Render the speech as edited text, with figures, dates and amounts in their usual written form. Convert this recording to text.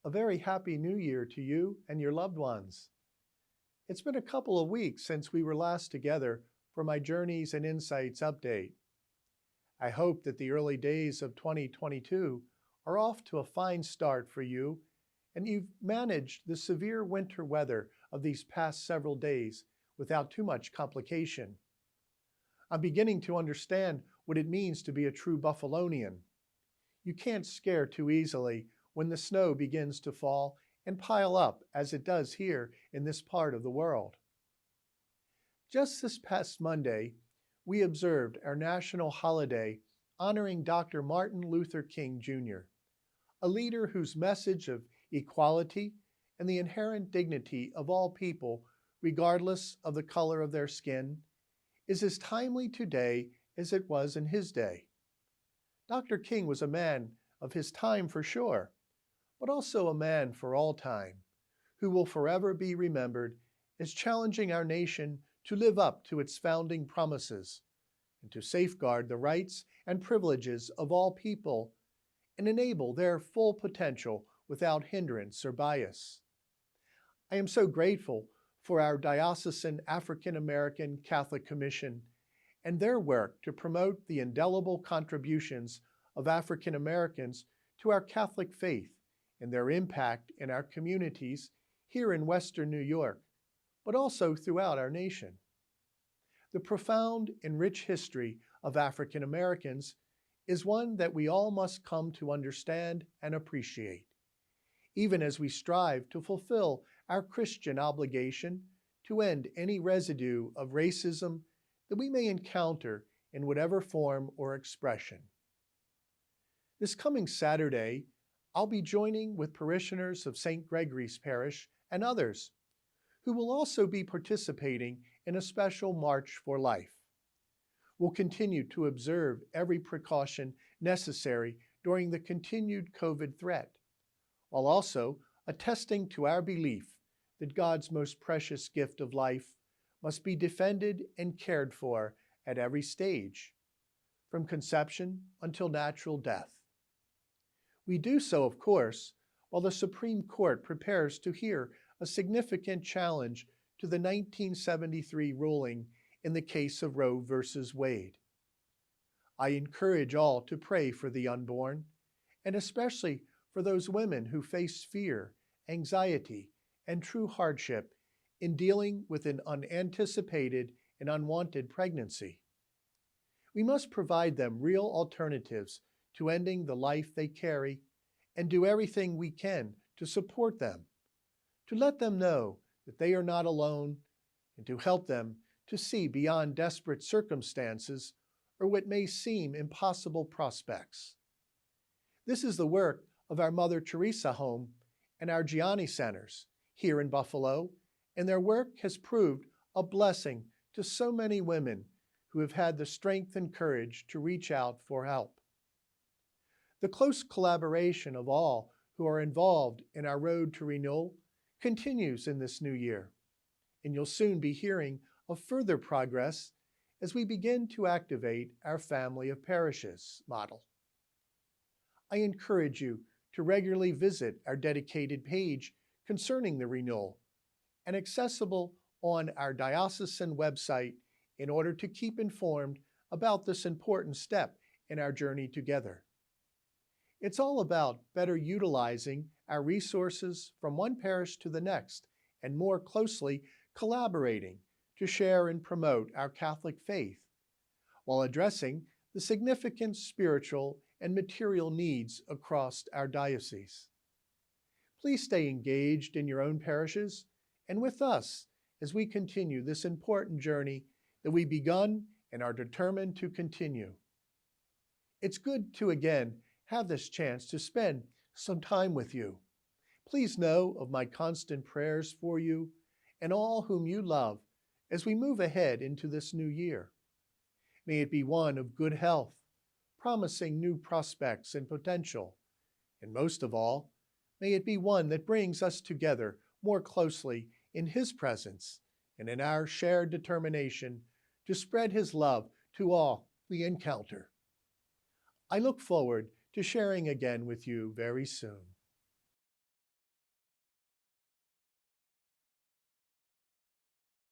A very happy new year to you and your loved ones. It's been a couple of weeks since we were last together for my Journeys and Insights update. I hope that the early days of 2022 are off to a fine start for you and you've managed the severe winter weather of these past several days without too much complication. I'm beginning to understand what it means to be a true Buffalonian. You can't scare too easily when the snow begins to fall and pile up as it does here in this part of the world. Just this past Monday, we observed our national holiday honoring Dr. Martin Luther King Jr., a leader whose message of equality and the inherent dignity of all people, regardless of the color of their skin, is as timely today as it was in his day. Dr. King was a man of his time for sure, but also a man for all time, who will forever be remembered as challenging our nation to live up to its founding promises and to safeguard the rights and privileges of all people and enable their full potential without hindrance or bias. I am so grateful for our Diocesan African American Catholic Commission and their work to promote the indelible contributions of African Americans to our Catholic faith and their impact in our communities here in Western New York, but also throughout our nation. The profound and rich history of African Americans is one that we all must come to understand and appreciate, even as we strive to fulfill our Christian obligation to end any residue of racism that we may encounter in whatever form or expression. This coming Saturday, I'll be joining with parishioners of St. Gregory's Parish and others who will also be participating in a special March for Life. We'll continue to observe every precaution necessary during the continued COVID threat, while also attesting to our belief that God's most precious gift of life must be defended and cared for at every stage, from conception until natural death. We do so, of course, while the Supreme Court prepares to hear a significant challenge to the 1973 ruling in the case of Roe v. Wade. I encourage all to pray for the unborn, and especially for those women who face fear, anxiety, and true hardship in dealing with an unanticipated and unwanted pregnancy. We must provide them real alternatives to ending the life they carry and do everything we can to support them, to let them know that they are not alone, and to help them to see beyond desperate circumstances or what may seem impossible prospects. This is the work of our Mother Teresa Home and our Gianni Centers here in Buffalo, and their work has proved a blessing to so many women who have had the strength and courage to reach out for help. The close collaboration of all who are involved in our road to renewal continues in this new year, and you'll soon be hearing of further progress as we begin to activate our family of parishes model. I encourage you to regularly visit our dedicated page concerning the renewal and accessible on our diocesan website in order to keep informed about this important step in our journey together. It's all about better utilizing our resources from one parish to the next and more closely collaborating to share and promote our Catholic faith while addressing the significant spiritual and material needs across our diocese. Please stay engaged in your own parishes and with us as we continue this important journey that we've begun and are determined to continue. It's good to again have this chance to spend some time with you. Please know of my constant prayers for you and all whom you love as we move ahead into this new year. May it be one of good health, promising new prospects and potential, and most of all, may it be one that brings us together more closely in His presence and in our shared determination to spread His love to all we encounter. I look forward to sharing again with you very soon.